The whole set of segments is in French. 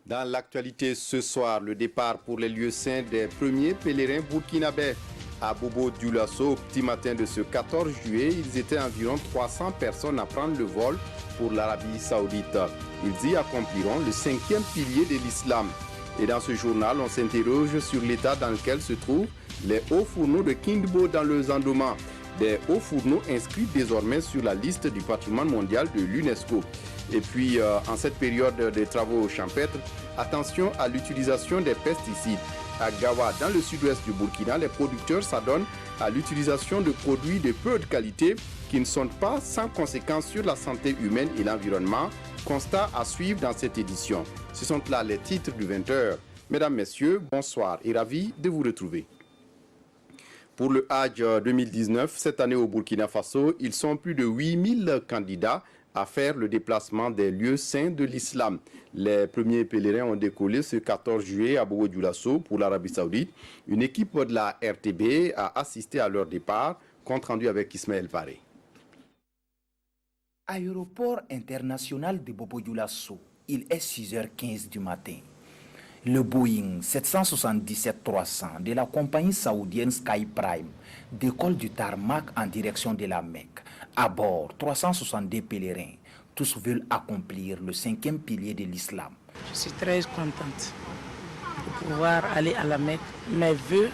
Dans l'actualité ce soir, le départ pour les lieux saints des premiers pèlerins burkinabés. À Bobo Dioulasso, petit matin de ce 14 juillet, ils étaient environ 300 personnes à prendre le vol pour l'Arabie Saoudite. Ils y accompliront le 5e pilier de l'islam. Et dans ce journal, on s'interroge sur l'état dans lequel se trouvent les hauts fourneaux de Kindbo dans le Zandoma. Des hauts fourneaux inscrits désormais sur la liste du patrimoine mondial de l'UNESCO. Et puis, en cette période de travaux champêtres, attention à l'utilisation des pesticides. À Gawa, dans le sud-ouest du Burkina, les producteurs s'adonnent à l'utilisation de produits de peu de qualité qui ne sont pas sans conséquences sur la santé humaine et l'environnement. Constat à suivre dans cette édition. Ce sont là les titres du 20h. Mesdames, Messieurs, bonsoir et ravi de vous retrouver. Pour le Hajj 2019, cette année au Burkina Faso, ils sont plus de 8000 candidats à faire le déplacement des lieux saints de l'islam. Les premiers pèlerins ont décollé ce 14 juillet à Bobo Dioulasso pour l'Arabie Saoudite. Une équipe de la RTB a assisté à leur départ, compte rendu avec Ismaël Paré. Aéroport international de Bobo Dioulasso, il est 6h15 du matin. Le Boeing 777-300 de la compagnie saoudienne Sky Prime décolle du tarmac en direction de la Mecque. À bord, 362 pèlerins. Tous veulent accomplir le 5e pilier de l'islam. Je suis très contente de pouvoir aller à la Mecque. Mes vœux,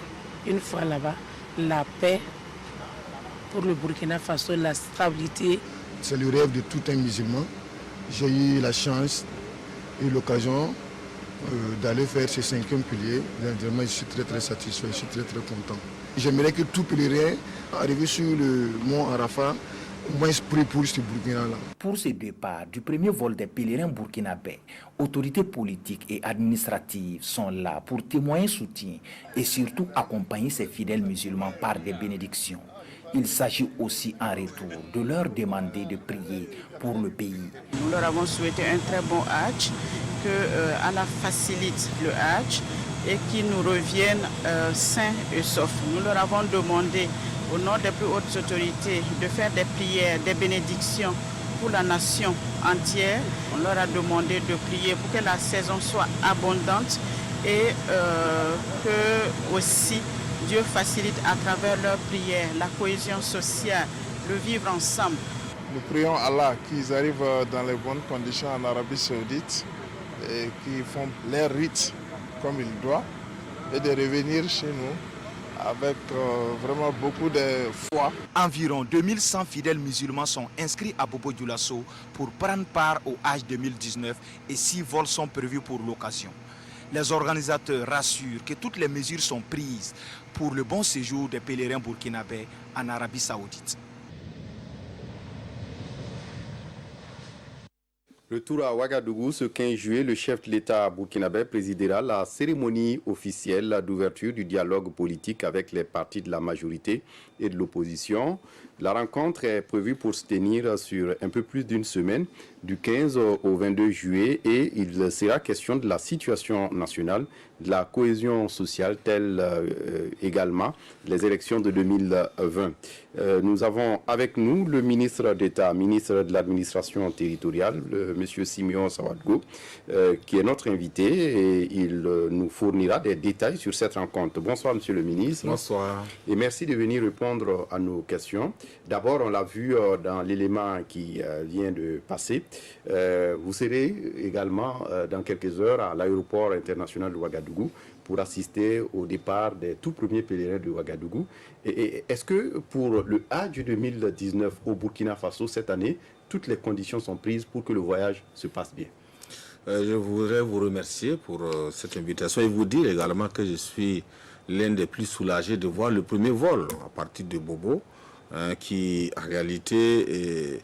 une fois là-bas, la paix pour le Burkina Faso, la stabilité. C'est le rêve de tout un musulman. J'ai eu la chance et l'occasion d'aller faire ce 5e pilier. Vraiment, je suis très satisfait, je suis très content. J'aimerais que tout pèlerin arrivé sur le mont Arafat, au moins prie pour ce Burkina-là. Pour ce départ du premier vol des pèlerins burkinabés, autorités politiques et administratives sont là pour témoigner soutien et surtout accompagner ces fidèles musulmans par des bénédictions. Il s'agit aussi en retour de leur demander de prier pour le pays. Nous leur avons souhaité un très bon Hajj, que Allah facilite le Hajj et qu'ils nous reviennent sains et saufs. Nous leur avons demandé au nom des plus hautes autorités de faire des prières, des bénédictions pour la nation entière. On leur a demandé de prier pour que la saison soit abondante et que aussi Dieu facilite à travers leurs prières la cohésion sociale, le vivre ensemble. Nous prions Allah qu'ils arrivent dans les bonnes conditions en Arabie Saoudite et qu'ils font leurs rites comme il doit et de revenir chez nous avec vraiment beaucoup de foi. Environ 2100 fidèles musulmans sont inscrits à Bobo Dioulasso pour prendre part au Hajj 2019 et 6 vols sont prévus pour l'occasion. Les organisateurs rassurent que toutes les mesures sont prises pour le bon séjour des pèlerins burkinabés en Arabie Saoudite. Retour à Ouagadougou, ce 15 juillet, le chef de l'État burkinabé présidera la cérémonie officielle d'ouverture du dialogue politique avec les partis de la majorité et de l'opposition. La rencontre est prévue pour se tenir sur un peu plus d'une semaine, du 15 au 22 juillet, et il sera question de la situation nationale, de la cohésion sociale, telle également les élections de 2020. Nous avons avec nous le ministre d'État, ministre de l'administration territoriale, M. Simeon Sawadgo, qui est notre invité, et il nous fournira des détails sur cette rencontre. Bonsoir, Monsieur le ministre. Bonsoir. Et merci de venir répondre à nos questions. D'abord, on l'a vu dans l'élément qui vient de passer. Vous serez également dans quelques heures à l'aéroport international de Ouagadougou pour assister au départ des tout premiers pèlerins de Ouagadougou. Et est-ce que pour le Hajj 2019 au Burkina Faso cette année, toutes les conditions sont prises pour que le voyage se passe bien? Je voudrais vous remercier pour cette invitation et vous dire également que je suis l'un des plus soulagés de voir le premier vol à partir de Bobo, qui en réalité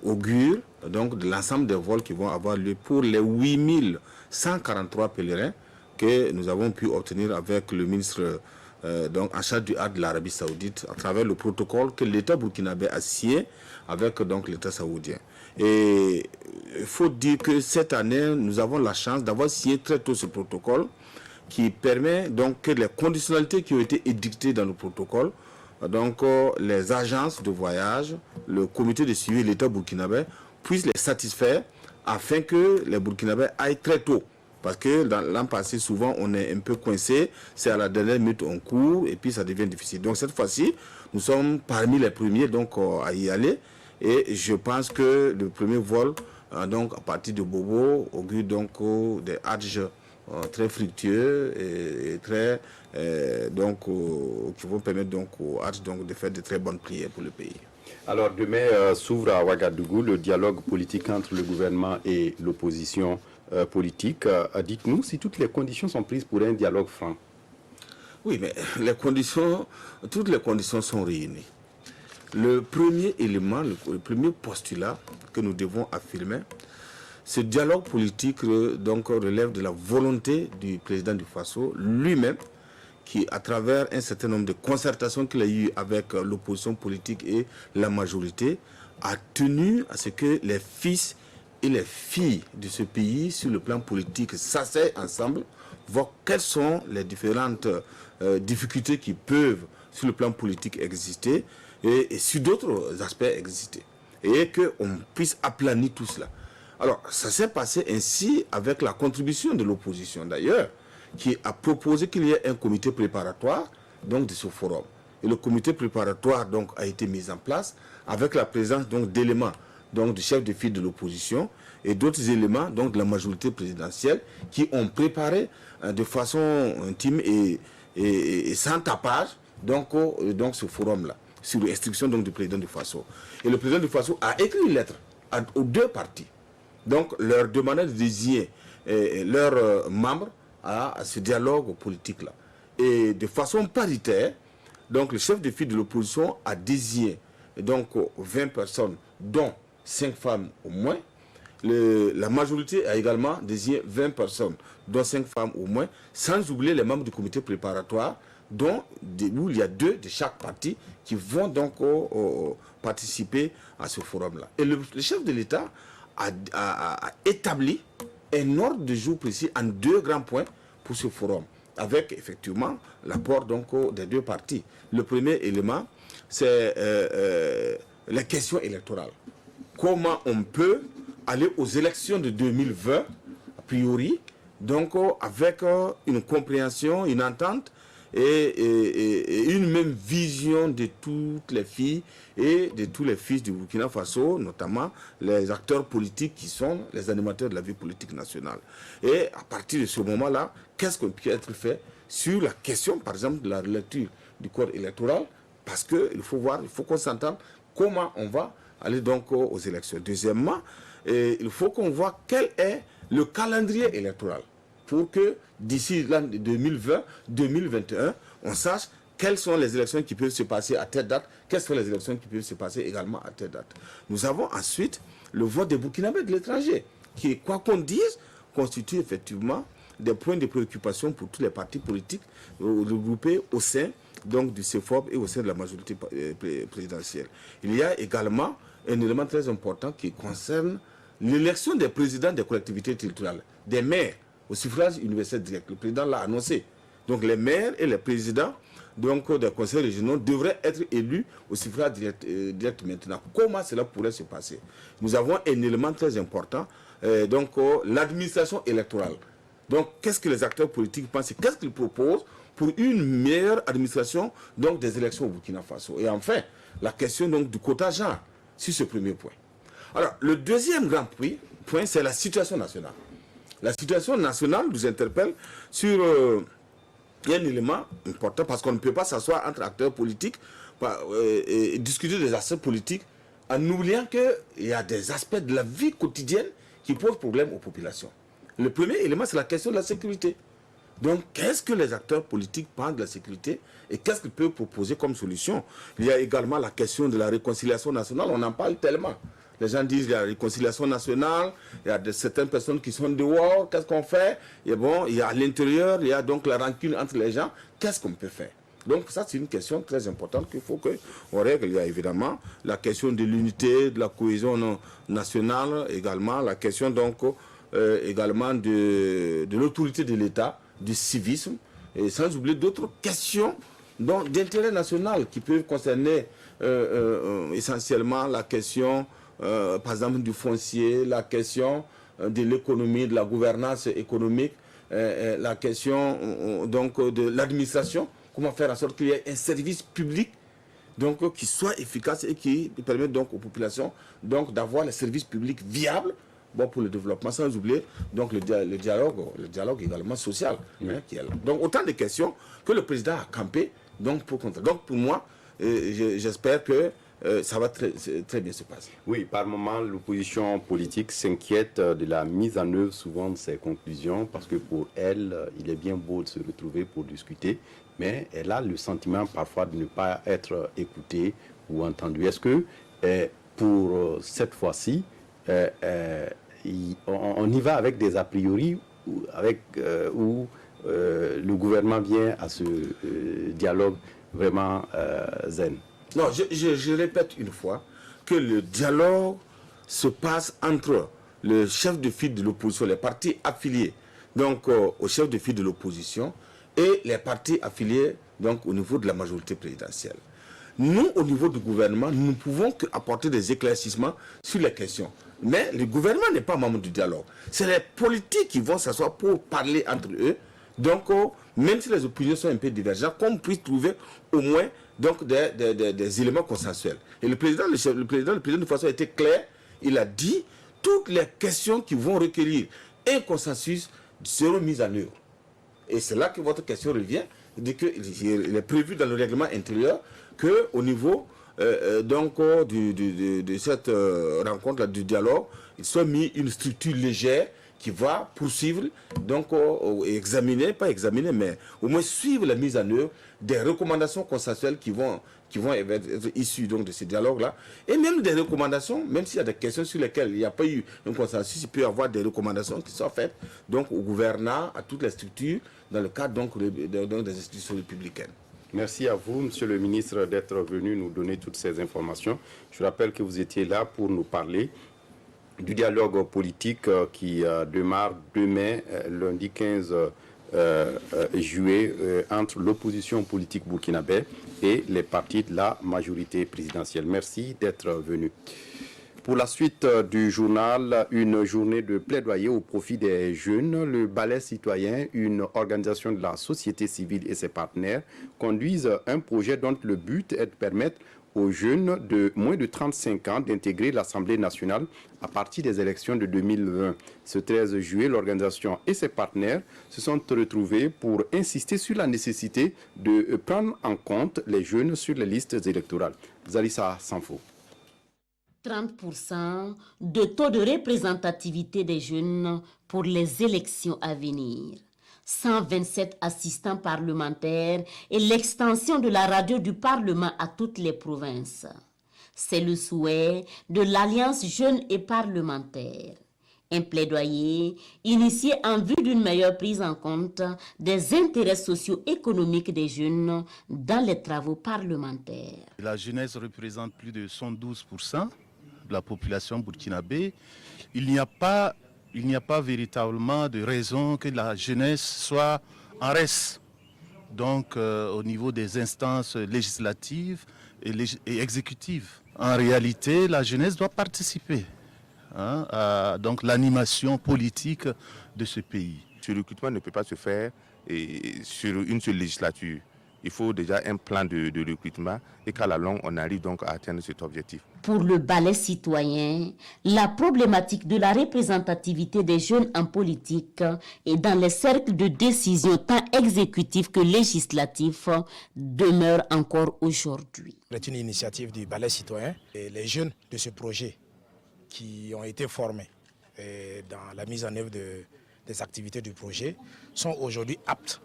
augure donc de l'ensemble des vols qui vont avoir lieu pour les 8143 pèlerins que nous avons pu obtenir avec le ministre donc en charge du Hajj de l'Arabie Saoudite à travers le protocole que l'État burkinabé a signé avec donc l'État saoudien. Et il faut dire que cette année, nous avons la chance d'avoir signé très tôt ce protocole qui permet donc que les conditionnalités qui ont été édictées dans le protocole, donc les agences de voyage, le comité de suivi de l'État burkinabé puissent les satisfaire afin que les Burkinabés aillent très tôt Parce que dans l'an passé, souvent, on est un peu coincé. C'est à la dernière minute, on court et puis ça devient difficile. Donc cette fois-ci, nous sommes parmi les premiers donc, à y aller. Et je pense que le premier vol, donc à partir de Bobo, augure donc des hadjs très fructueux et très qui vont permettre donc aux hadjs donc de faire de très bonnes prières pour le pays. Alors demain s'ouvre à Ouagadougou le dialogue politique entre le gouvernement et l'opposition politique. Dites-nous si toutes les conditions sont prises pour un dialogue franc. Oui, mais toutes les conditions sont réunies. Le premier élément, le premier postulat que nous devons affirmer, ce dialogue politique donc relève de la volonté du président du Faso lui-même, qui, à travers un certain nombre de concertations qu'il a eues avec l'opposition politique et la majorité, a tenu à ce que les fils et les filles de ce pays, sur le plan politique, s'asseyent ensemble, voir quelles sont les différentes difficultés qui peuvent, sur le plan politique, exister et sur d'autres aspects exister. Et qu'on puisse aplanir tout cela. Alors, ça s'est passé ainsi avec la contribution de l'opposition, d'ailleurs, qui a proposé qu'il y ait un comité préparatoire donc, de ce forum. Et le comité préparatoire donc, a été mis en place avec la présence d'éléments du chef de file de l'opposition et d'autres éléments donc, de la majorité présidentielle qui ont préparé de façon intime et sans tapage donc ce forum-là, sur l'instruction du président du Faso. Et le président du Faso a écrit une lettre aux deux partis, donc leur demandant de désigner leurs membres à ce dialogue politique-là. Et de façon paritaire, donc le chef de file de l'opposition a désigné donc 20 personnes, dont 5 femmes au moins. La majorité a également désigné 20 personnes, dont 5 femmes au moins, sans oublier les membres du comité préparatoire, où il y a 2 de chaque parti qui vont donc participer à ce forum-là. Et le chef de l'État a établi un ordre de jour précis en 2 grands points pour ce forum, avec effectivement l'apport des 2 partis. Le premier élément, c'est la question électorale. Comment on peut aller aux élections de 2020, a priori, donc avec une compréhension, une entente et une même vision de toutes les filles et de tous les fils du Burkina Faso, notamment les acteurs politiques qui sont les animateurs de la vie politique nationale. Et à partir de ce moment-là, qu'est-ce qui peut être fait sur la question, par exemple, de la lecture du code électoral, parce qu'il faut voir, il faut qu'on s'entende comment on va aller donc aux élections. Deuxièmement, il faut qu'on voit quel est le calendrier électoral pour que d'ici l'an 2020-2021, on sache quelles sont les élections qui peuvent se passer à telle date, quelles sont les élections qui peuvent se passer également à telle date. Nous avons ensuite le vote des Burkinabés de l'étranger, qui, quoi qu'on dise, constitue effectivement des points de préoccupation pour tous les partis politiques regroupés au sein donc, du CEFOP et au sein de la majorité présidentielle. Il y a également un élément très important qui concerne l'élection des présidents des collectivités territoriales, des maires, au suffrage universel direct. Le président l'a annoncé. Donc les maires et les présidents donc, des conseils régionaux devraient être élus au suffrage direct maintenant. Comment cela pourrait se passer? Nous avons un élément très important, l'administration électorale. Donc qu'est-ce que les acteurs politiques pensent? Qu'est-ce qu'ils proposent pour une meilleure administration donc, des élections au Burkina Faso? Et enfin, la question donc, du quota genre, sur ce premier point. Alors, le deuxième grand point, c'est la situation nationale. La situation nationale nous interpelle sur un élément important parce qu'on ne peut pas s'asseoir entre acteurs politiques et discuter des aspects politiques en oubliant qu'il y a des aspects de la vie quotidienne qui posent problème aux populations. Le premier élément, c'est la question de la sécurité. Donc, qu'est-ce que les acteurs politiques pensent de la sécurité et qu'est-ce qu'ils peuvent proposer comme solution? Il y a également la question de la réconciliation nationale, on en parle tellement. Les gens disent qu'il y a la réconciliation nationale, il y a certaines personnes qui sont dehors, qu'est-ce qu'on fait? Et bon, il y a à l'intérieur, il y a donc la rancune entre les gens, qu'est-ce qu'on peut faire? Donc ça, c'est une question très importante qu'il faut qu'on règle. Il y a évidemment la question de l'unité, de la cohésion nationale, également la question donc également de l'autorité de l'État, du civisme, et sans oublier d'autres questions d'intérêt national qui peuvent concerner essentiellement la question, par exemple, du foncier, la question de l'économie, de la gouvernance économique, la question donc de l'administration, comment faire en sorte qu'il y ait un service public donc, qui soit efficace et qui permette donc aux populations donc, d'avoir les services publics viables pour le développement, sans oublier donc, le dialogue également social. Hein, qui est là. Donc autant de questions que le président a campé donc, pour moi, j'espère que ça va très bien se passer. Oui, par moment, l'opposition politique s'inquiète de la mise en œuvre souvent de ses conclusions parce que pour elle, il est bien beau de se retrouver pour discuter, mais elle a le sentiment parfois de ne pas être écoutée ou entendue. Est-ce que pour cette fois-ci, on y va avec des a priori où le gouvernement vient à ce dialogue vraiment zen? Non, je répète une fois que le dialogue se passe entre le chef de file de l'opposition, les partis affiliés donc au chef de file de l'opposition et les partis affiliés donc au niveau de la majorité présidentielle. Nous, au niveau du gouvernement, nous ne pouvons qu'apporter des éclaircissements sur les questions. Mais le gouvernement n'est pas membre du dialogue. C'est les politiques qui vont s'asseoir pour parler entre eux. Donc, même si les opinions sont un peu divergentes, qu'on puisse trouver au moins donc, des éléments consensuels. Et le président de façon a été clair. Il a dit toutes les questions qui vont requérir un consensus seront mises en œuvre. Et c'est là que votre question revient. Il est prévu dans le règlement intérieur qu'au niveau de cette rencontre du dialogue, il soit mis une structure légère qui va poursuivre, donc examiner, pas examiner, mais au moins suivre la mise en œuvre des recommandations consensuelles qui vont être issues donc, de ce dialogue-là. Et même des recommandations, même s'il y a des questions sur lesquelles il n'y a pas eu un consensus, il peut y avoir des recommandations qui sont faites donc, au gouvernement, à toutes les structures, dans le cadre donc, des institutions républicaines. Merci à vous, Monsieur le ministre, d'être venu nous donner toutes ces informations. Je rappelle que vous étiez là pour nous parler du dialogue politique qui démarre demain, lundi 15 juillet, entre l'opposition politique burkinabé et les partis de la majorité présidentielle. Merci d'être venu. Pour la suite du journal, une journée de plaidoyer au profit des jeunes. Le Balai citoyen, une organisation de la société civile et ses partenaires, conduisent un projet dont le but est de permettre aux jeunes de moins de 35 ans d'intégrer l'Assemblée nationale à partir des élections de 2020. Ce 13 juillet, l'organisation et ses partenaires se sont retrouvés pour insister sur la nécessité de prendre en compte les jeunes sur les listes électorales. Zalissa Sanfo. 30% de taux de représentativité des jeunes pour les élections à venir. 127 assistants parlementaires et l'extension de la radio du Parlement à toutes les provinces. C'est le souhait de l'Alliance Jeunes et Parlementaires. Un plaidoyer initié en vue d'une meilleure prise en compte des intérêts socio-économiques des jeunes dans les travaux parlementaires. La jeunesse représente plus de 112% de la population burkinabé. Il n'y a pas véritablement de raison que la jeunesse soit en reste. Donc au niveau des instances législatives et exécutives. En réalité, la jeunesse doit participer à donc, l'animation politique de ce pays. Ce recrutement ne peut pas se faire sur une seule législature. Il faut déjà un plan de recrutement et qu'à la longue, on arrive donc à atteindre cet objectif. Pour le Balai citoyen, la problématique de la représentativité des jeunes en politique et dans les cercles de décision tant exécutifs que législatifs demeure encore aujourd'hui. C'est une initiative du Balai citoyen et les jeunes de ce projet qui ont été formés dans la mise en œuvre des activités du projet sont aujourd'hui aptes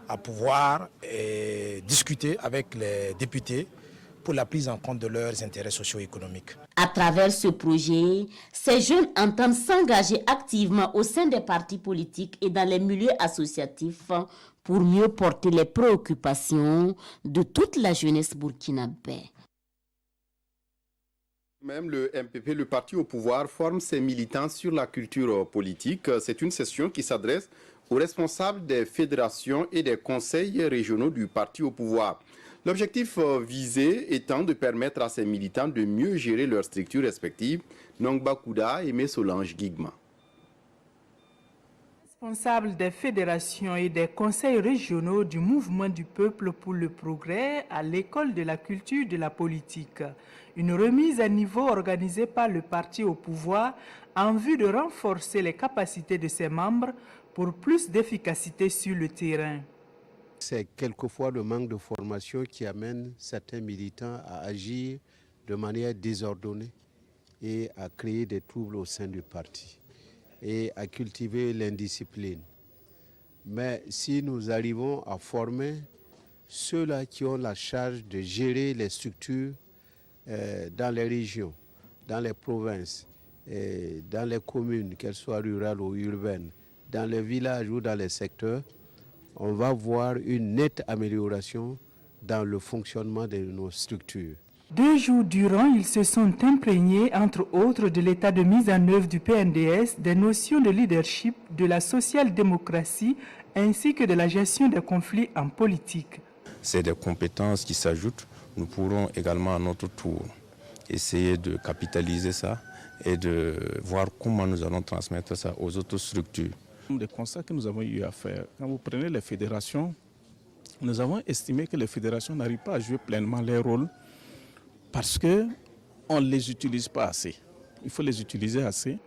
à pouvoir discuter avec les députés pour la prise en compte de leurs intérêts socio-économiques. À travers ce projet, ces jeunes entendent s'engager activement au sein des partis politiques et dans les milieux associatifs pour mieux porter les préoccupations de toute la jeunesse burkinabé. Même le MPP, le parti au pouvoir, forme ses militants sur la culture politique. C'est une session qui s'adresse aux responsables des fédérations et des conseils régionaux du parti au pouvoir. L'objectif visé étant de permettre à ces militants de mieux gérer leurs structures respectives. Nongba Kouda et Solange Guigma. Responsable des fédérations et des conseils régionaux du mouvement du peuple pour le progrès à l'école de la culture de la politique. Une remise à niveau organisée par le parti au pouvoir en vue de renforcer les capacités de ses membres pour plus d'efficacité sur le terrain. C'est quelquefois le manque de formation qui amène certains militants à agir de manière désordonnée et à créer des troubles au sein du parti et à cultiver l'indiscipline. Mais si nous arrivons à former ceux-là qui ont la charge de gérer les structures dans les régions, dans les provinces, dans les communes, qu'elles soient rurales ou urbaines, dans les villages ou dans les secteurs, on va voir une nette amélioration dans le fonctionnement de nos structures. 2 jours durant, ils se sont imprégnés, entre autres, de l'état de mise en œuvre du PNDS, des notions de leadership, de la social-démocratie, ainsi que de la gestion des conflits en politique. C'est des compétences qui s'ajoutent. Nous pourrons également à notre tour essayer de capitaliser ça et de voir comment nous allons transmettre ça aux autres structures. Des constats que nous avons eu à faire, quand vous prenez les fédérations, nous avons estimé que les fédérations n'arrivent pas à jouer pleinement leur rôle parce qu'on ne les utilise pas assez. Il faut les utiliser assez.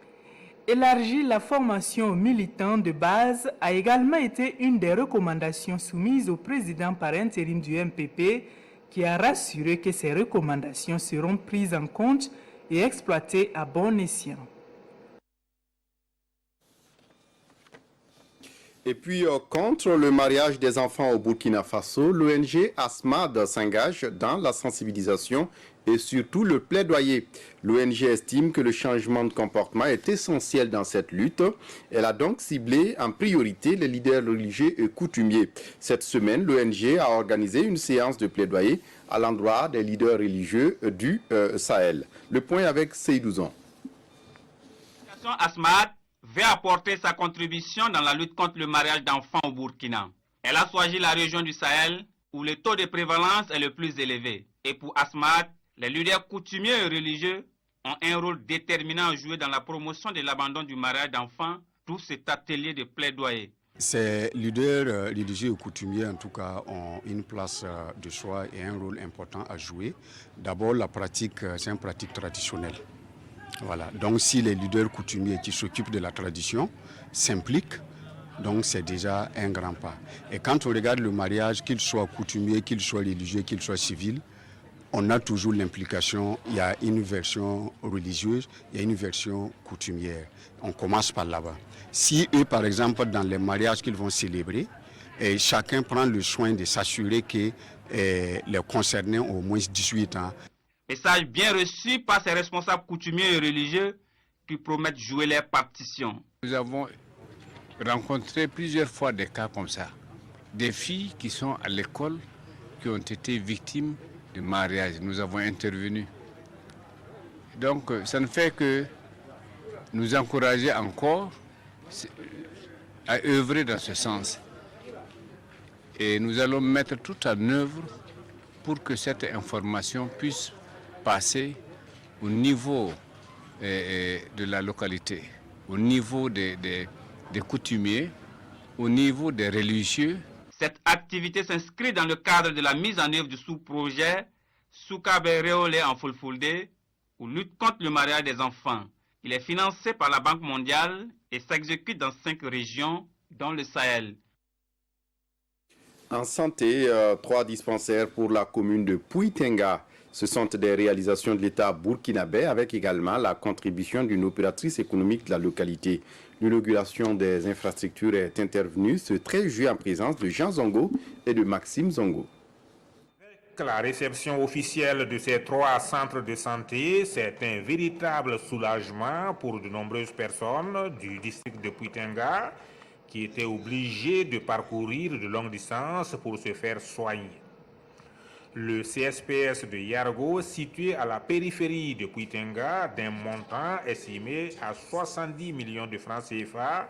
Élargir la formation aux militants de base a également été une des recommandations soumises au président par intérim du MPP, qui a rassuré que ces recommandations seront prises en compte et exploitées à bon escient. Et puis, contre le mariage des enfants au Burkina Faso, l'ONG ASMAD s'engage dans la sensibilisation et surtout le plaidoyer. L'ONG estime que le changement de comportement est essentiel dans cette lutte. Elle a donc ciblé en priorité les leaders religieux et coutumiers. Cette semaine, l'ONG a organisé une séance de plaidoyer à l'endroit des leaders religieux du Sahel. Le point avec Seydouzen. ASMAD veut apporter sa contribution dans la lutte contre le mariage d'enfants au Burkina. Elle a choisi la région du Sahel où le taux de prévalence est le plus élevé. Et pour ASMAD, les leaders coutumiers et religieux ont un rôle déterminant à jouer dans la promotion de l'abandon du mariage d'enfants, tout cet atelier de plaidoyer. Ces leaders religieux et coutumiers, en tout cas, ont une place de choix et un rôle important à jouer. D'abord, la pratique, c'est une pratique traditionnelle. Voilà. Donc, si les leaders coutumiers qui s'occupent de la tradition s'impliquent, donc c'est déjà un grand pas. Et quand on regarde le mariage, qu'il soit coutumier, qu'il soit religieux, qu'il soit civil, on a toujours l'implication, il y a une version religieuse, il y a une version coutumière. On commence par là-bas. Si eux, par exemple, dans les mariages qu'ils vont célébrer, et chacun prend le soin de s'assurer que les concernés ont au moins 18 ans. Message bien reçu par ces responsables coutumiers et religieux qui promettent jouer leur partition. Nous avons rencontré plusieurs fois des cas comme ça. Des filles qui sont à l'école, qui ont été victimes de mariage. Nous avons intervenu. Donc, ça ne fait que nous encourager encore à œuvrer dans ce sens. Et nous allons mettre tout en œuvre pour que cette information puisse passer au niveau de la localité, au niveau des coutumiers, au niveau des religieux. Cette activité s'inscrit dans le cadre de la mise en œuvre du sous-projet Soukabe Réolé en Fulfulde, ou lutte contre le mariage des enfants. Il est financé par la Banque mondiale et s'exécute dans 5 régions, dont le Sahel. En santé, 3 dispensaires pour la commune de Pouitenga. Ce sont des réalisations de l'État burkinabé avec également la contribution d'une opératrice économique de la localité. L'inauguration des infrastructures est intervenue ce 13 juillet en présence de Jean Zongo et de Maxime Zongo. La réception officielle de ces 3 centres de santé, c'est un véritable soulagement pour de nombreuses personnes du district de Pouitenga qui étaient obligées de parcourir de longues distances pour se faire soigner. Le CSPS de Yargo, situé à la périphérie de Pouitenga, d'un montant estimé à 70 millions de francs CFA,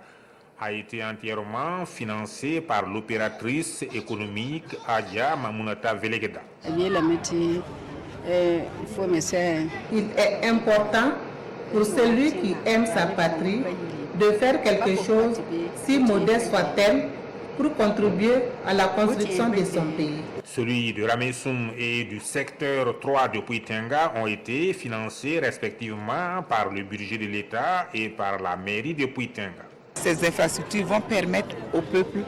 a été entièrement financé par l'opératrice économique Adja Mamounata Velegeda. Il est important pour celui qui aime sa patrie de faire quelque chose, si modeste soit-elle, pour contribuer à la construction de son pays. Celui de Ramessoum et du secteur 3 de Puitenga ont été financés respectivement par le budget de l'État et par la mairie de Puitenga. Ces infrastructures vont permettre au peuple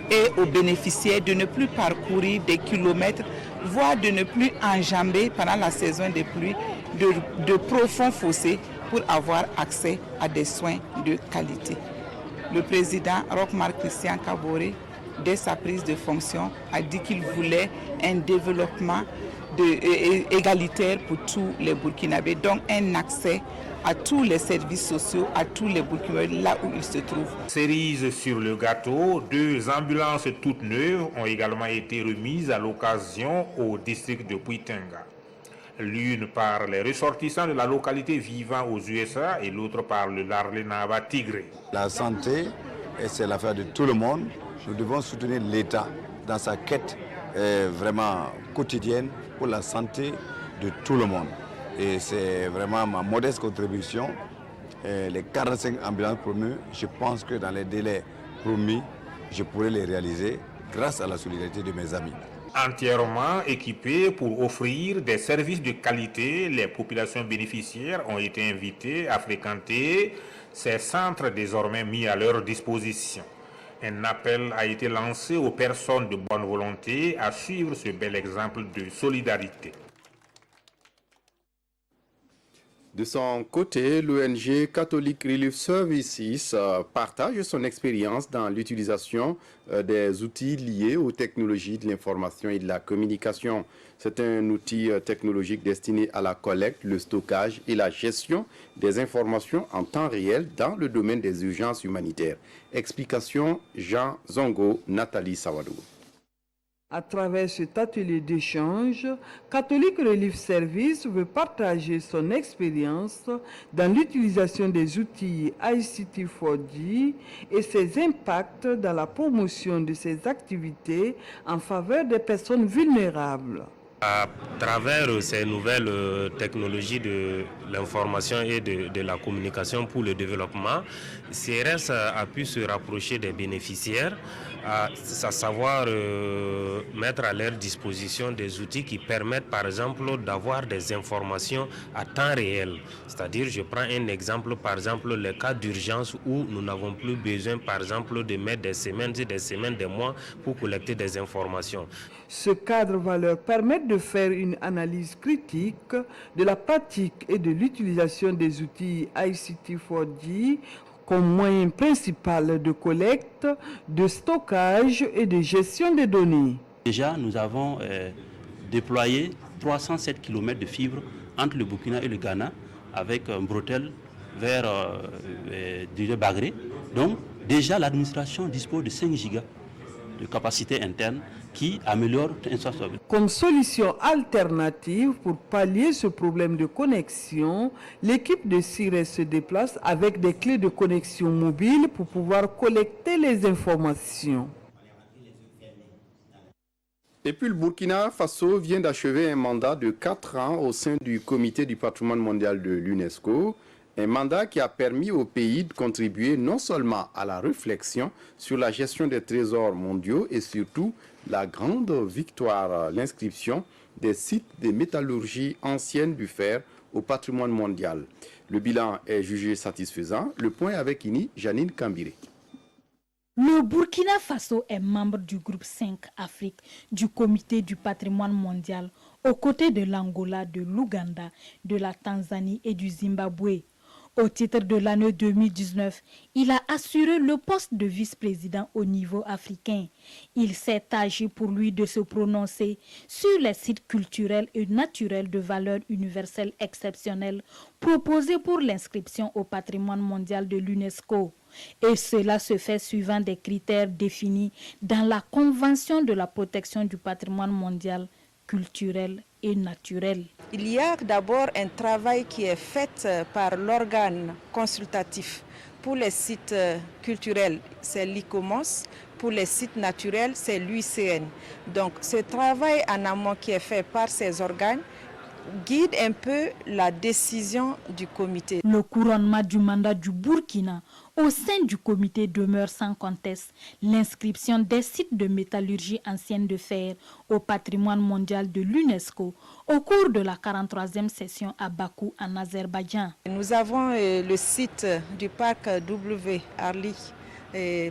et aux bénéficiaires de ne plus parcourir des kilomètres, voire de ne plus enjamber pendant la saison des pluies de profonds fossés pour avoir accès à des soins de qualité. Le président Roch-Marc Christian Kaboré, dès sa prise de fonction, a dit qu'il voulait un développement égalitaire pour tous les Burkinabés, donc un accès à tous les services sociaux, à tous les Burkinabés là où ils se trouvent. Cerise sur le gâteau, 2 ambulances toutes neuves ont également été remises à l'occasion au district de Puitenga. L'une par les ressortissants de la localité vivant aux USA et l'autre par le Larlenaba Tigré. La santé, c'est l'affaire de tout le monde. Nous devons soutenir l'État dans sa quête vraiment quotidienne pour la santé de tout le monde. Et c'est vraiment ma modeste contribution. Les 45 ambulances promues, je pense que dans les délais promis, je pourrai les réaliser grâce à la solidarité de mes amis. Entièrement équipés pour offrir des services de qualité, les populations bénéficiaires ont été invitées à fréquenter ces centres désormais mis à leur disposition. Un appel a été lancé aux personnes de bonne volonté à suivre ce bel exemple de solidarité. De son côté, l'ONG Catholic Relief Services partage son expérience dans l'utilisation des outils liés aux technologies de l'information et de la communication. C'est un outil technologique destiné à la collecte, le stockage et la gestion des informations en temps réel dans le domaine des urgences humanitaires. Explication Jean Zongo, Nathalie Sawadou. À travers cet atelier d'échange, Catholic Relief Service veut partager son expérience dans l'utilisation des outils ICT4D et ses impacts dans la promotion de ses activités en faveur des personnes vulnérables. À travers ces nouvelles technologies de l'information et de la communication pour le développement, CRS a pu se rapprocher des bénéficiaires, à savoir mettre à leur disposition des outils qui permettent par exemple d'avoir des informations à temps réel. C'est-à-dire, je prends un exemple, par exemple les cas d'urgence où nous n'avons plus besoin par exemple de mettre des semaines et des semaines, des mois pour collecter des informations. Ce cadre va leur permettre de faire une analyse critique de la pratique et de l'utilisation des outils ICT4D comme moyen principal de collecte, de stockage et de gestion des données. Déjà, nous avons déployé 307 km de fibres entre le Burkina et le Ghana avec un bretelle vers du Bagré. Donc, déjà, l'administration dispose de 5 gigas de capacité interne qui améliore l'infrastructure. Comme solution alternative pour pallier ce problème de connexion, l'équipe de CIRES se déplace avec des clés de connexion mobile pour pouvoir collecter les informations. Et puis le Burkina Faso vient d'achever un mandat de 4 ans au sein du Comité du patrimoine mondial de l'UNESCO. Un mandat qui a permis au pays de contribuer non seulement à la réflexion sur la gestion des trésors mondiaux et surtout la grande victoire, l'inscription des sites de métallurgie ancienne du fer au patrimoine mondial. Le bilan est jugé satisfaisant. Le point avec Ini, Janine Kambiré. Le Burkina Faso est membre du groupe 5 Afrique du Comité du patrimoine mondial aux côtés de l'Angola, de l'Ouganda, de la Tanzanie et du Zimbabwe. Au titre de l'année 2019, il a assuré le poste de vice-président au niveau africain. Il s'est agi pour lui de se prononcer sur les sites culturels et naturels de valeur universelle exceptionnelle proposés pour l'inscription au patrimoine mondial de l'UNESCO. Et cela se fait suivant des critères définis dans la Convention de la protection du patrimoine mondial culturel et naturel. Il y a d'abord un travail qui est fait par l'organe consultatif. Pour les sites culturels, c'est l'ICOMOS. Pour les sites naturels, c'est l'UICN. Donc ce travail en amont qui est fait par ces organes guide un peu la décision du comité. Le couronnement du mandat du Burkina au sein du comité demeure sans conteste. L'inscription des sites de métallurgie ancienne de fer au patrimoine mondial de l'UNESCO au cours de la 43e session à Bakou en Azerbaïdjan. Nous avons le site du parc W Arli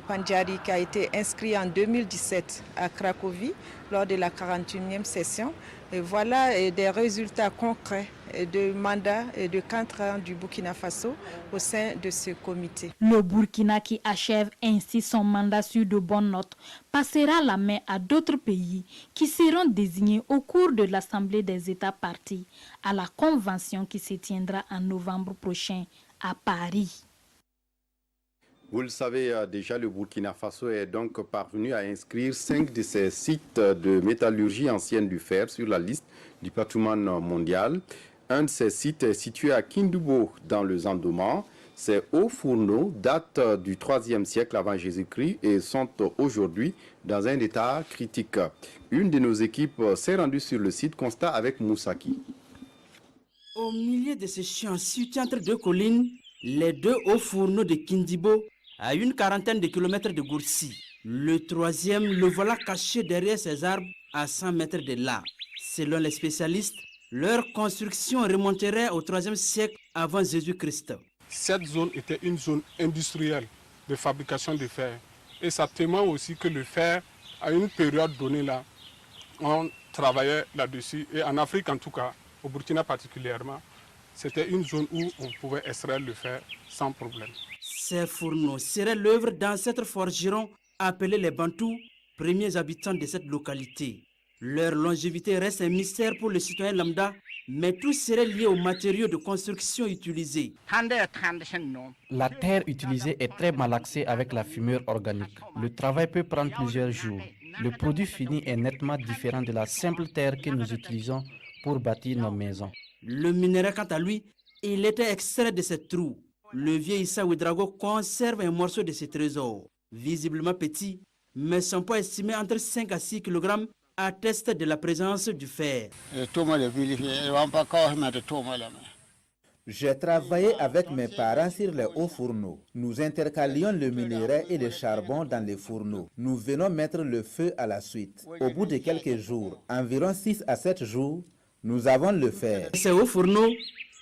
Pandjari qui a été inscrit en 2017 à Cracovie lors de la 41e session. Et voilà des résultats concrets de mandat et de 4 ans du Burkina Faso au sein de ce comité. Le Burkina, qui achève ainsi son mandat sur de bonnes notes, passera la main à d'autres pays qui seront désignés au cours de l'Assemblée des États partis à la convention qui se tiendra en novembre prochain à Paris. Vous le savez déjà, le Burkina Faso est donc parvenu à inscrire 5 de ses sites de métallurgie ancienne du fer sur la liste du patrimoine mondial. Un de ces sites est situé à Kindoubo, dans le Zandoman. Ces hauts fourneaux datent du 3e siècle avant Jésus-Christ et sont aujourd'hui dans un état critique. Une de nos équipes s'est rendue sur le site, constat avec Moussaki. Au milieu de ces champs situés entre deux collines, les 2 hauts fourneaux de Kindibo, à une quarantaine de kilomètres de Goursi. Le 3e, le voilà caché derrière ces arbres à 100 mètres de là. Selon les spécialistes, leur construction remonterait au 3e siècle avant Jésus-Christ. Cette zone était une zone industrielle de fabrication de fer. Et ça témoigne aussi que le fer, à une période donnée là, on travaillait là-dessus. Et en Afrique en tout cas, au Burkina particulièrement, c'était une zone où on pouvait extraire le fer sans problème. Ces fourneaux seraient l'œuvre d'ancêtres forgerons appelés les Bantous, premiers habitants de cette localité. Leur longévité reste un mystère pour le citoyen lambda, mais tout serait lié aux matériaux de construction utilisés. La terre utilisée est très malaxée avec la fumure organique. Le travail peut prendre plusieurs jours. Le produit fini est nettement différent de la simple terre que nous utilisons pour bâtir nos maisons. Le minerai, quant à lui, il était extrait de ces trous. Le vieux Issa Ouedraogo conserve un morceau de ses trésors. Visiblement petit, mais son poids estimé entre 5 à 6 kg atteste de la présence du fer. J'ai travaillé avec mes parents sur les hauts fourneaux. Nous intercalions le minerai et le charbon dans les fourneaux. Nous venons mettre le feu à la suite. Au bout de quelques jours, environ 6 à 7 jours, nous avons le fer. Ces hauts fourneaux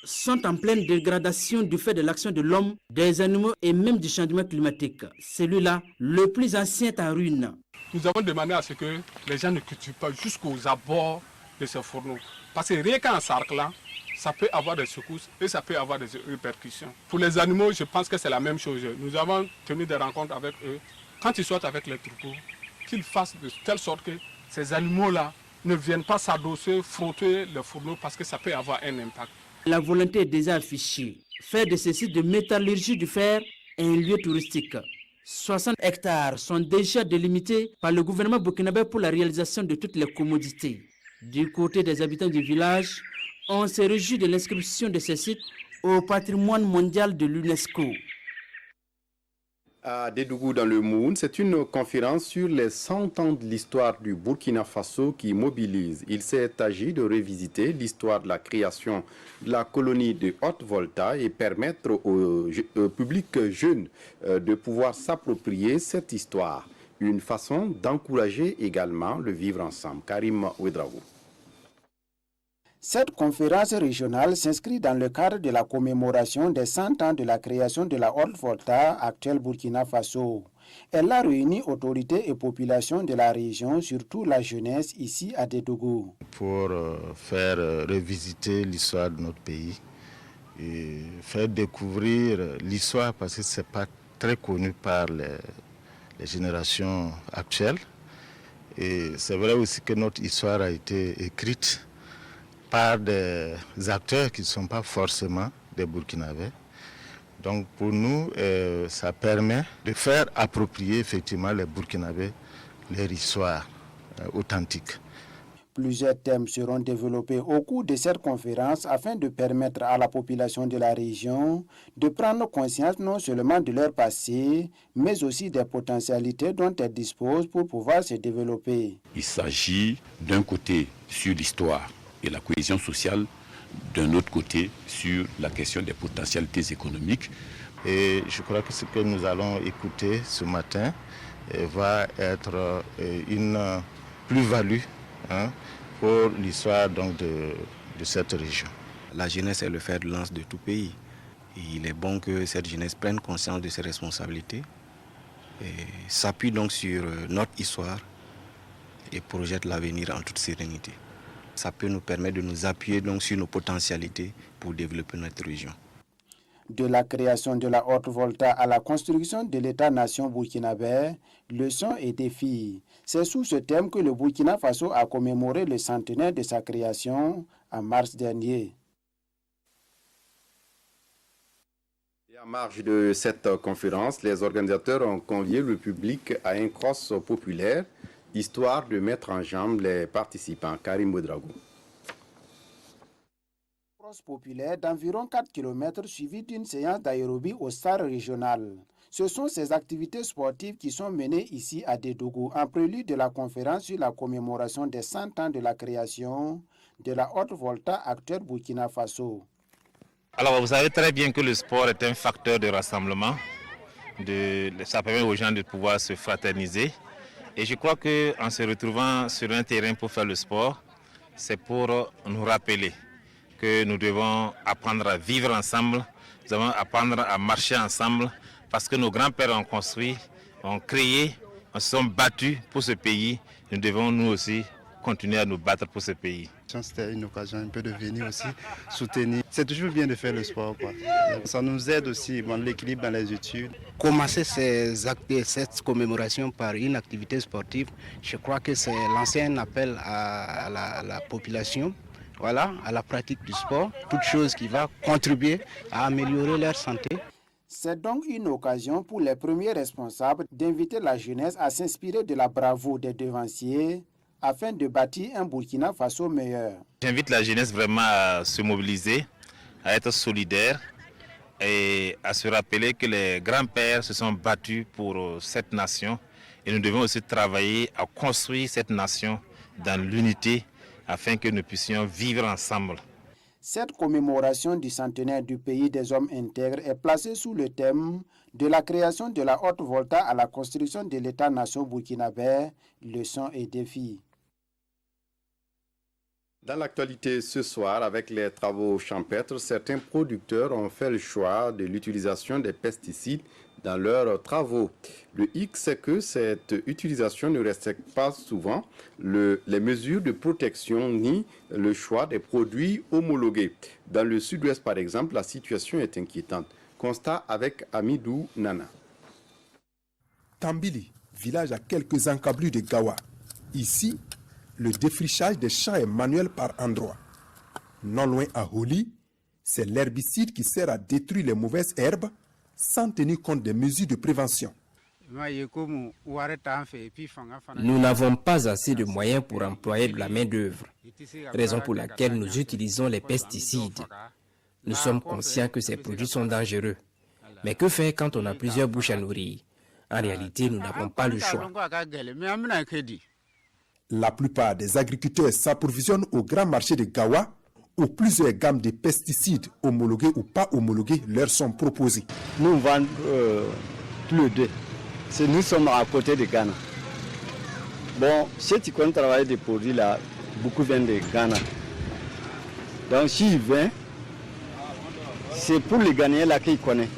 sont en pleine dégradation du fait de l'action de l'homme, des animaux et même du changement climatique. Celui-là, le plus ancien, est en ruine. Nous avons demandé à ce que les gens ne cultivent pas jusqu'aux abords de ces fourneaux. Parce que rien qu'en sarclant, ça peut avoir des secousses et ça peut avoir des répercussions. Pour les animaux, je pense que c'est la même chose. Nous avons tenu des rencontres avec eux. Quand ils sortent avec les troupeaux, qu'ils fassent de telle sorte que ces animaux-là ne viennent pas s'adosser, frotter les fourneaux parce que ça peut avoir un impact. La volonté est déjà affichée. Faire de ce site de métallurgie du fer un lieu touristique. 60 hectares sont déjà délimités par le gouvernement burkinabé pour la réalisation de toutes les commodités. Du côté des habitants du village, on se réjouit de l'inscription de ces sites au patrimoine mondial de l'UNESCO. À Dédougou dans le Moun, c'est une conférence sur les 100 ans de l'histoire du Burkina Faso qui mobilise. Il s'est agi de revisiter l'histoire de la création de la colonie de Haute-Volta et permettre au public jeune de pouvoir s'approprier cette histoire. Une façon d'encourager également le vivre ensemble. Karim Ouedraogo. Cette conférence régionale s'inscrit dans le cadre de la commémoration des 100 ans de la création de la Haute-Volta, actuelle Burkina Faso. Elle a réuni autorités et populations de la région, surtout la jeunesse, ici à Dédougou. Pour faire revisiter l'histoire de notre pays et faire découvrir l'histoire parce que ce n'est pas très connu par les générations actuelles. Et c'est vrai aussi que notre histoire a été écrite par des acteurs qui ne sont pas forcément des Burkinabés. Donc pour nous, ça permet de faire approprier effectivement les Burkinabés leur histoire authentique. Plusieurs thèmes seront développés au cours de cette conférence afin de permettre à la population de la région de prendre conscience non seulement de leur passé, mais aussi des potentialités dont elle dispose pour pouvoir se développer. Il s'agit d'un côté sur l'histoire et la cohésion sociale, d'un autre côté sur la question des potentialités économiques. Et je crois que ce que nous allons écouter ce matin va être une plus-value pour l'histoire donc de cette région. La jeunesse est le fer de lance de tout pays. Et il est bon que cette jeunesse prenne conscience de ses responsabilités et s'appuie donc sur notre histoire et projette l'avenir en toute sérénité. Ça peut nous permettre de nous appuyer donc sur nos potentialités pour développer notre région. De la création de la Haute Volta à la construction de l'État-nation burkinabé, leçons et défis. C'est sous ce thème que le Burkina Faso a commémoré le centenaire de sa création en mars dernier. Et en marge de cette conférence, les organisateurs ont convié le public à un cross populaire, histoire de mettre en jambe les participants. Karim Boudragou. Cross populaire d'environ 4 km suivi d'une séance d'aérobie au stade régional. Ce sont ces activités sportives qui sont menées ici à Dédougou en prélude de la conférence sur la commémoration des 100 ans de la création de la Haute Volta actuelle Burkina Faso. Alors vous savez très bien que le sport est un facteur de rassemblement. Ça permet aux gens de pouvoir se fraterniser. Et je crois qu'en se retrouvant sur un terrain pour faire le sport, c'est pour nous rappeler que nous devons apprendre à vivre ensemble, nous devons apprendre à marcher ensemble, parce que nos grands-pères ont construit, ont créé, se sont battus pour ce pays. Nous devons nous aussi continuer à nous battre pour ce pays. C'était une occasion un peu de venir aussi soutenir. C'est toujours bien de faire le sport, quoi. Ça nous aide aussi dans l'équilibre dans les études. Commencer cette commémoration par une activité sportive, je crois que c'est l'ancien appel à la population, voilà, à la pratique du sport, toute chose qui va contribuer à améliorer leur santé. C'est donc une occasion pour les premiers responsables d'inviter la jeunesse à s'inspirer de la bravoure des devanciers afin de bâtir un Burkina Faso meilleur. J'invite la jeunesse vraiment à se mobiliser, à être solidaire et à se rappeler que les grands-pères se sont battus pour cette nation et nous devons aussi travailler à construire cette nation dans l'unité afin que nous puissions vivre ensemble. Cette commémoration du centenaire du pays des hommes intègres est placée sous le thème de la création de la Haute Volta à la construction de l'État-nation burkinabé, leçons et défis. Dans l'actualité ce soir, avec les travaux champêtres, certains producteurs ont fait le choix de l'utilisation des pesticides dans leurs travaux. Le hic, c'est que cette utilisation ne respecte pas souvent les mesures de protection ni le choix des produits homologués. Dans le sud-ouest, par exemple, la situation est inquiétante. Constat avec Amidou Nana. Tambili, village à quelques encablures de Gawa. Ici, le défrichage des champs est manuel par endroits. Non loin à Holi, c'est l'herbicide qui sert à détruire les mauvaises herbes sans tenir compte des mesures de prévention. Nous n'avons pas assez de moyens pour employer de la main-d'œuvre, raison pour laquelle nous utilisons les pesticides. Nous sommes conscients que ces produits sont dangereux. Mais que faire quand on a plusieurs bouches à nourrir? En réalité, nous n'avons pas le choix. La plupart des agriculteurs s'approvisionnent au grand marché de Gawa où plusieurs gammes de pesticides homologués ou pas homologués leur sont proposés. Nous vendons plus de. Nous sommes à côté de Ghana. Bon, ceux qui connaissent travailler des produits là, beaucoup viennent de Ghana. Donc s'ils viennent, c'est pour les Ghanéens là qu'ils connaissent.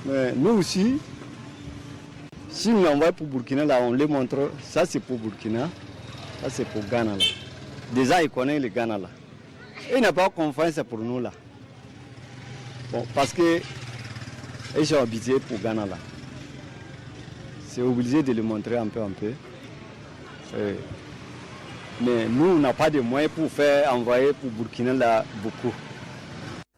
Mais nous aussi, si nous envoyons pour Burkina, là, on les montre, ça c'est pour Burkina, ça c'est pour Ghana. Là. Déjà, ils connaissent le Ghana. Là. Et ils n'ont pas confiance pour nous. Là. Bon, parce qu'ils sont habitués pour Ghana. Là. C'est obligé de le montrer un peu. Mais nous, on n'a pas de moyens pour faire envoyer pour Burkina là, beaucoup.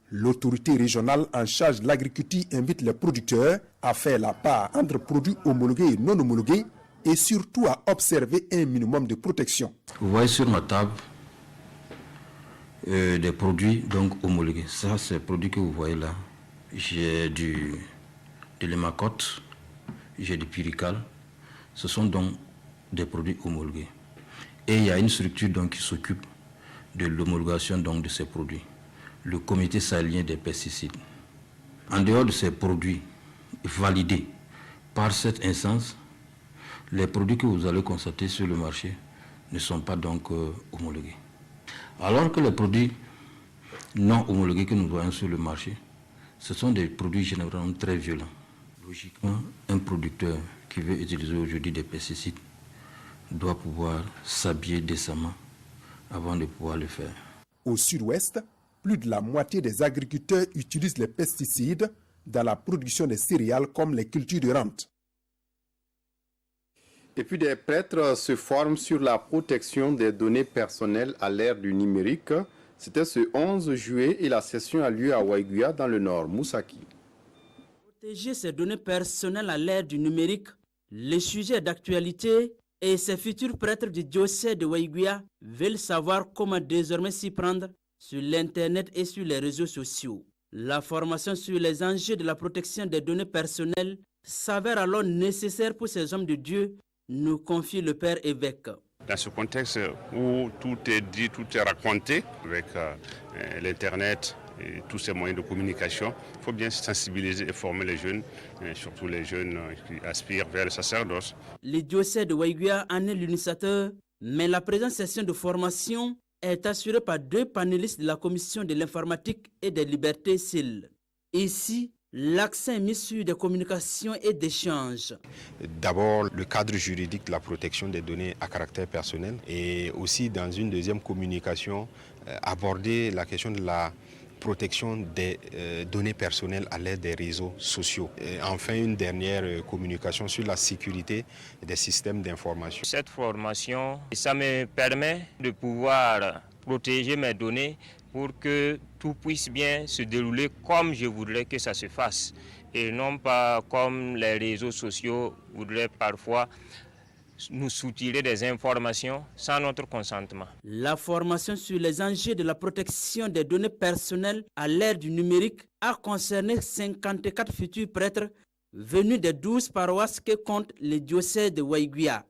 L'autorité régionale en charge de l'agriculture invite les producteurs à faire la part entre produits homologués et non homologués et surtout à observer un minimum de protection. Vous voyez sur ma table des produits donc homologués. Ça, c'est les produits que vous voyez là. J'ai de l'hémacote, j'ai du pirical. Ce sont donc des produits homologués. Et il y a une structure donc qui s'occupe de l'homologation donc de ces produits, le comité sahélien des pesticides. En dehors de ces produits validés par cette instance, les produits que vous allez constater sur le marché ne sont pas donc homologués. Alors que les produits non homologués que nous voyons sur le marché, ce sont des produits généralement très violents. Logiquement, un producteur qui veut utiliser aujourd'hui des pesticides doit pouvoir s'habiller décemment avant de pouvoir le faire. Au sud-ouest, plus de la moitié des agriculteurs utilisent les pesticides dans la production des céréales comme les cultures de rente. Et puis des prêtres se forment sur la protection des données personnelles à l'ère du numérique. C'était ce 11 juillet et la session a lieu à Waiguia dans le nord. Moussaki. Protéger ces données personnelles à l'ère du numérique, les sujets d'actualité et ces futurs prêtres du diocèse de Waiguia veulent savoir comment désormais s'y prendre sur l'Internet et sur les réseaux sociaux. La formation sur les enjeux de la protection des données personnelles s'avère alors nécessaire pour ces hommes de Dieu, nous confie le Père évêque. Dans ce contexte où tout est dit, tout est raconté avec l'Internet et tous ces moyens de communication, il faut bien sensibiliser et former les jeunes, surtout les jeunes qui aspirent vers le sacerdoce. Le diocèse de Waiguia en est l'initiateur, mais la présente session de formation est assurée par 2 panélistes de la commission de l'informatique et des libertés civiles. Ici, l'accent est mis sur des communications et d'échanges. D'abord, le cadre juridique de la protection des données à caractère personnel et aussi dans une deuxième communication, aborder la question de la protection des données personnelles à l'aide des réseaux sociaux. Et enfin, une dernière communication sur la sécurité des systèmes d'information. Cette formation, ça me permet de pouvoir protéger mes données pour que tout puisse bien se dérouler comme je voudrais que ça se fasse et non pas comme les réseaux sociaux voudraient parfois nous soutirer des informations sans notre consentement. La formation sur les enjeux de la protection des données personnelles à l'ère du numérique a concerné 54 futurs prêtres venus des 12 paroisses que compte le diocèse de Waiguia.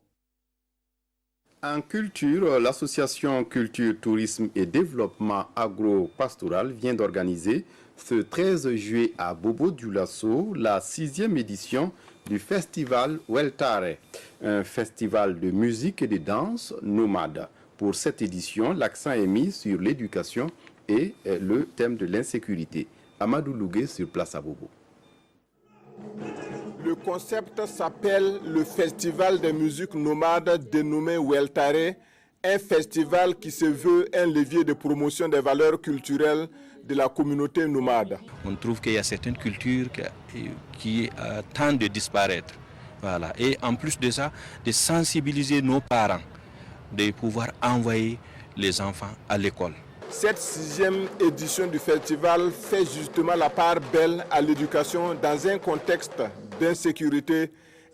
En culture, l'association Culture, Tourisme et Développement Agro-Pastoral vient d'organiser ce 13 juillet à Bobo-Dioulasso la 6e édition du festival Weltare, un festival de musique et de danse nomade. Pour cette édition, l'accent est mis sur l'éducation et le thème de l'insécurité. Amadou Lougué sur place à Bobo. Le concept s'appelle le Festival des musiques nomades dénommé Weltare, un festival qui se veut un levier de promotion des valeurs culturelles de la communauté nomade. On trouve qu'il y a certaines cultures qui tentent de disparaître. Voilà. Et en plus de ça, de sensibiliser nos parents, de pouvoir envoyer les enfants à l'école. Cette 6e édition du festival fait justement la part belle à l'éducation dans un contexte d'insécurité,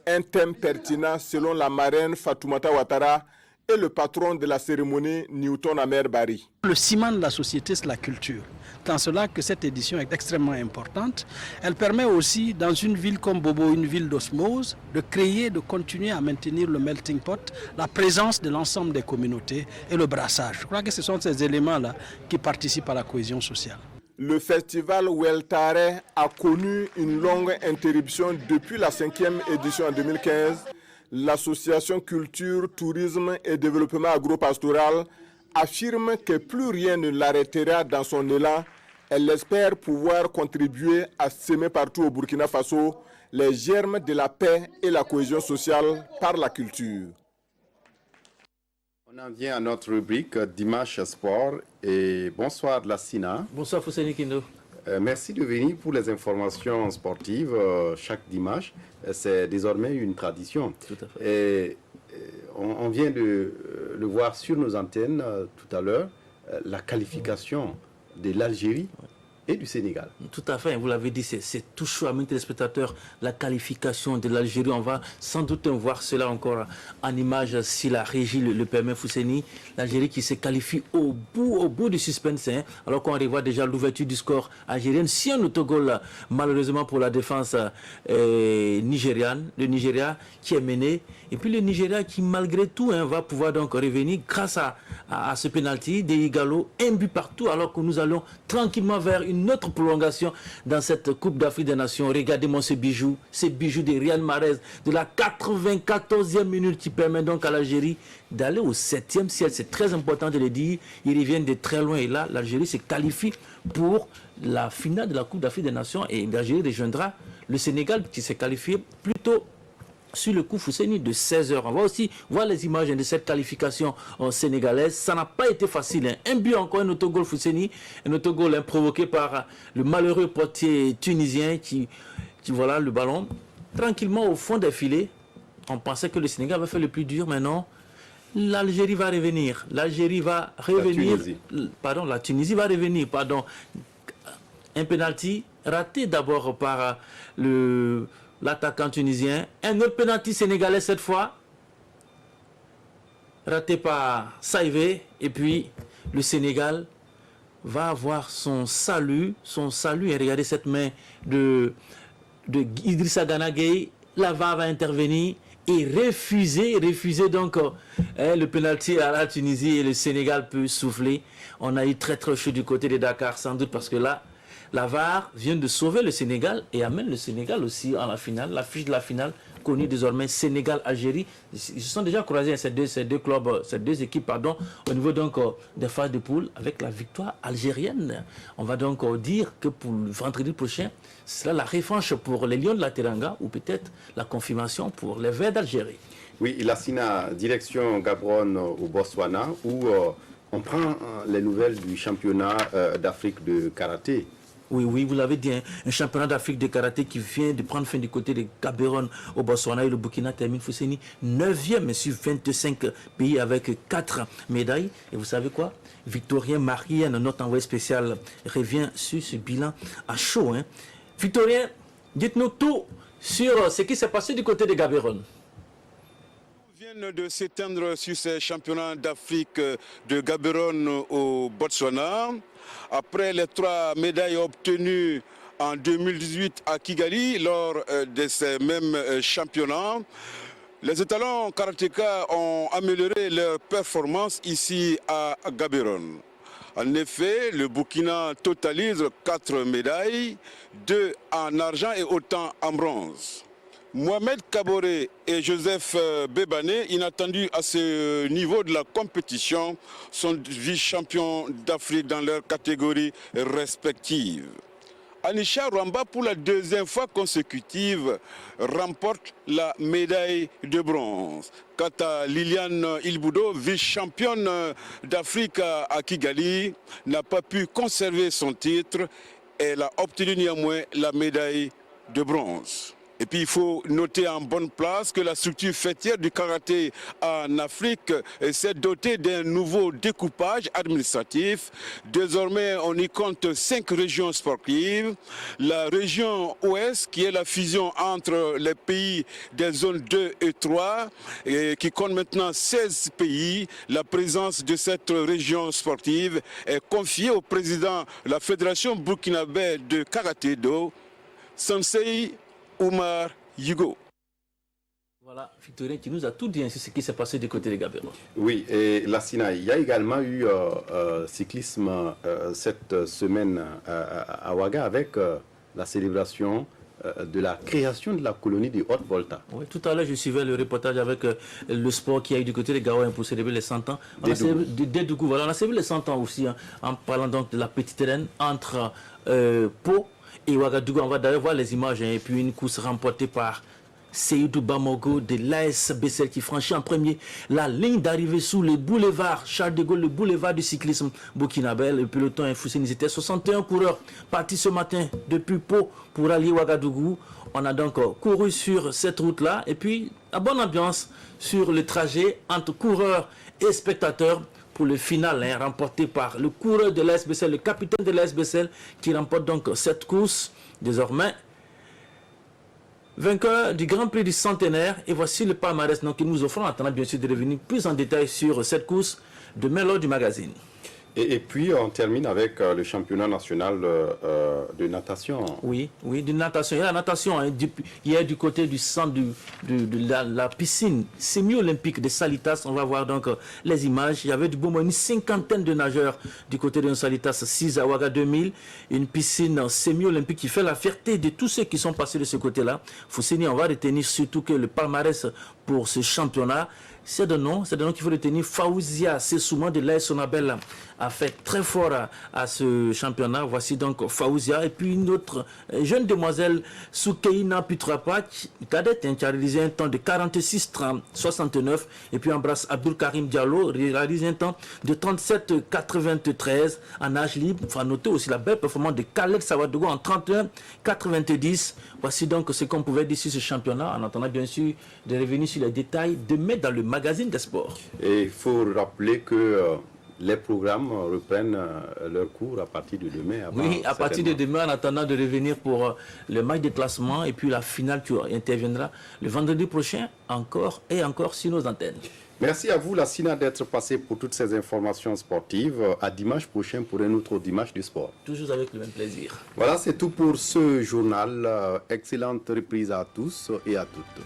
un thème pertinent selon la marraine Fatoumata Ouattara et le patron de la cérémonie Newton Amer Bari. Le ciment de la société, c'est la culture. Tant cela que cette édition est extrêmement importante. Elle permet aussi, dans une ville comme Bobo, une ville d'osmose, de créer, de continuer à maintenir le melting pot, la présence de l'ensemble des communautés et le brassage. Je crois que ce sont ces éléments-là qui participent à la cohésion sociale. Le festival Weltare a connu une longue interruption depuis la 5e édition en 2015. L'association Culture, Tourisme et Développement Agro-Pastoral affirme que plus rien ne l'arrêtera dans son élan. Elle espère pouvoir contribuer à semer partout au Burkina Faso les germes de la paix et la cohésion sociale par la culture. On en vient à notre rubrique Dimanche Sport et bonsoir Lassina. Bonsoir Fousseni Kindo. Merci de venir pour les informations sportives chaque dimanche. C'est désormais une tradition. Tout à fait. Et on vient de le voir sur nos antennes tout à l'heure, la qualification de l'Algérie et du Sénégal. Tout à fait, vous l'avez dit, c'est tout chaud, amis téléspectateurs, la qualification de l'Algérie. On va sans doute voir cela encore en image si la régie le permet, Fousseni. L'Algérie qui se qualifie au bout du suspense, hein, alors qu'on revoit déjà l'ouverture du score algérien. Si un autogol, malheureusement pour la défense nigériane, le Nigeria qui est mené. Et puis le Nigeria qui, malgré tout, hein, va pouvoir donc revenir grâce à ce penalty de Igalo, un but partout, alors que nous allons tranquillement vers une autre prolongation dans cette Coupe d'Afrique des Nations. Regardez-moi ce bijou de Riyad Mahrez de la 94e minute qui permet donc à l'Algérie d'aller au 7e ciel. C'est très important de le dire. Ils reviennent de très loin et là, l'Algérie se qualifie pour la finale de la Coupe d'Afrique des Nations et l'Algérie rejoindra le Sénégal qui s'est qualifié plutôt sur le coup Fousseni de 16h. On va aussi voir les images de cette qualification sénégalaise. Ça n'a pas été facile. Hein. Un but encore, un autogol Fousseni. Un autogol provoqué par le malheureux portier tunisien qui voilà le ballon tranquillement au fond des filets. On pensait que le Sénégal va faire le plus dur. Maintenant, l'Algérie va revenir. L'Algérie va revenir. La Tunisie va revenir. Un penalty raté d'abord par l'attaquant tunisien. Un autre penalty sénégalais cette fois. Raté par Saïvé. Et puis, le Sénégal va avoir son salut. Et regardez cette main de Idrissa Gana Gueye. La VAR va intervenir et refuser donc le penalty à la Tunisie et le Sénégal peut souffler. On a eu très chaud du côté de Dakar, sans doute parce que là, la VAR vient de sauver le Sénégal et amène le Sénégal aussi à la finale. L'affiche de la finale connue désormais Sénégal-Algérie. Ils se sont déjà croisés ces deux équipes, au niveau donc des phases de poule avec la victoire algérienne. On va donc dire que pour le vendredi prochain, ce sera la revanche pour les Lions de la Teranga ou peut-être la confirmation pour les Verts d'Algérie. Oui, Lassina, direction Gaborone au Botswana où on prend les nouvelles du championnat d'Afrique de karaté. Oui, vous l'avez dit, hein, un championnat d'Afrique de karaté qui vient de prendre fin du côté de Gaborone au Botswana et le Burkina termine Fousseni 9e sur 25 pays avec 4 médailles. Et vous savez quoi? Victorien Marienne, notre envoyé spécial, revient sur ce bilan à chaud. Hein. Victorien, dites-nous tout sur ce qui s'est passé du côté de Gaborone. De s'éteindre sur ces championnats d'Afrique de Gaborone au Botswana. Après les 3 médailles obtenues en 2018 à Kigali lors de ces mêmes championnats, les étalons karatékas ont amélioré leur performance ici à Gaborone. En effet, le Burkina totalise 4 médailles, 2 en argent et autant en bronze. Mohamed Kaboré et Joseph Bébané, inattendus à ce niveau de la compétition, sont vice-champions d'Afrique dans leurs catégories respectives. Anisha Rwamba, pour la 2e fois consécutive, remporte la médaille de bronze. Quant à Liliane Ilboudo, vice-championne d'Afrique à Kigali, n'a pas pu conserver son titre. Elle a obtenu néanmoins la médaille de bronze. Et puis il faut noter en bonne place que la structure fêtière du karaté en Afrique s'est dotée d'un nouveau découpage administratif. Désormais, on y compte 5 régions sportives. La région Ouest, qui est la fusion entre les pays des zones 2 et 3, et qui compte maintenant 16 pays. La présence de cette région sportive est confiée au président de la Fédération burkinabé de karaté-do, Sensei Oumar Yugo. Voilà, Victorien qui nous a tout dit sur ce qui s'est passé du côté des Gaborone. Oui, et Lassina, il y a également eu cyclisme cette semaine à Ouaga avec la célébration de la création de la colonie de Haute-Volta. Oui, tout à l'heure, je suivais le reportage avec le sport qui a eu du côté des Gaouens pour célébrer les 100 ans. Dédougou. Voilà, on a célébré les 100 ans aussi, hein, en parlant donc de la petite reine entre Pau et Ouagadougou. On va d'ailleurs voir les images, hein, et puis une course remportée par Seydou Bamogo de l'AS Bessel qui franchit en premier la ligne d'arrivée sous le boulevard Charles de Gaulle, le boulevard du cyclisme burkinabé. Le peloton Fousseni, c'était 61 coureurs partis ce matin depuis Pau pour aller Ouagadougou. On a donc couru sur cette route-là et puis la bonne ambiance sur le trajet entre coureurs et spectateurs. pour le final, hein, remporté par le coureur de l'ASBCL, le capitaine de l'ASBCL, qui remporte donc cette course désormais. Vainqueur du Grand Prix du Centenaire. Et voici le palmarès que nous offrons, en attendant bien sûr de revenir plus en détail sur cette course demain lors du magazine. Et puis on termine avec le championnat national de natation. Oui, de natation. Il y a la natation hier du côté du centre de la piscine semi-olympique de Salitas. On va voir donc les images. Il y avait du beau monde, une cinquantaine de nageurs du côté de Salitas 6 à Ouaga 2000. Une piscine semi-olympique qui fait la fierté de tous ceux qui sont passés de ce côté-là. Fousseni, on va retenir surtout que le palmarès pour ce championnat, c'est de nom qu'il faut retenir. Faouzia Sessouma de l'AS Sonabel a fait très fort à ce championnat. Voici donc Faouzia. Et puis une autre jeune demoiselle, Soukeina Putrapa, cadette, qui a réalisé un temps de 46,69. Et puis embrasse Abdul Karim Diallo, réalisé un temps de 37,93 en âge libre. Il faut noter aussi la belle performance de Khaled Sawadogo en 31,90. Voici donc ce qu'on pouvait dire sur ce championnat, en attendant bien sûr de revenir sur les détails demain dans le magazine des sports. Et il faut rappeler que les programmes reprennent leur cours à partir de demain. Oui, à partir de demain, en attendant de revenir pour le match de classement et puis la finale qui interviendra le vendredi prochain, encore et encore sur nos antennes. Merci à vous, Lassina, d'être passé pour toutes ces informations sportives. À dimanche prochain pour un autre dimanche du sport. Toujours avec le même plaisir. Voilà, c'est tout pour ce journal. Excellente reprise à tous et à toutes.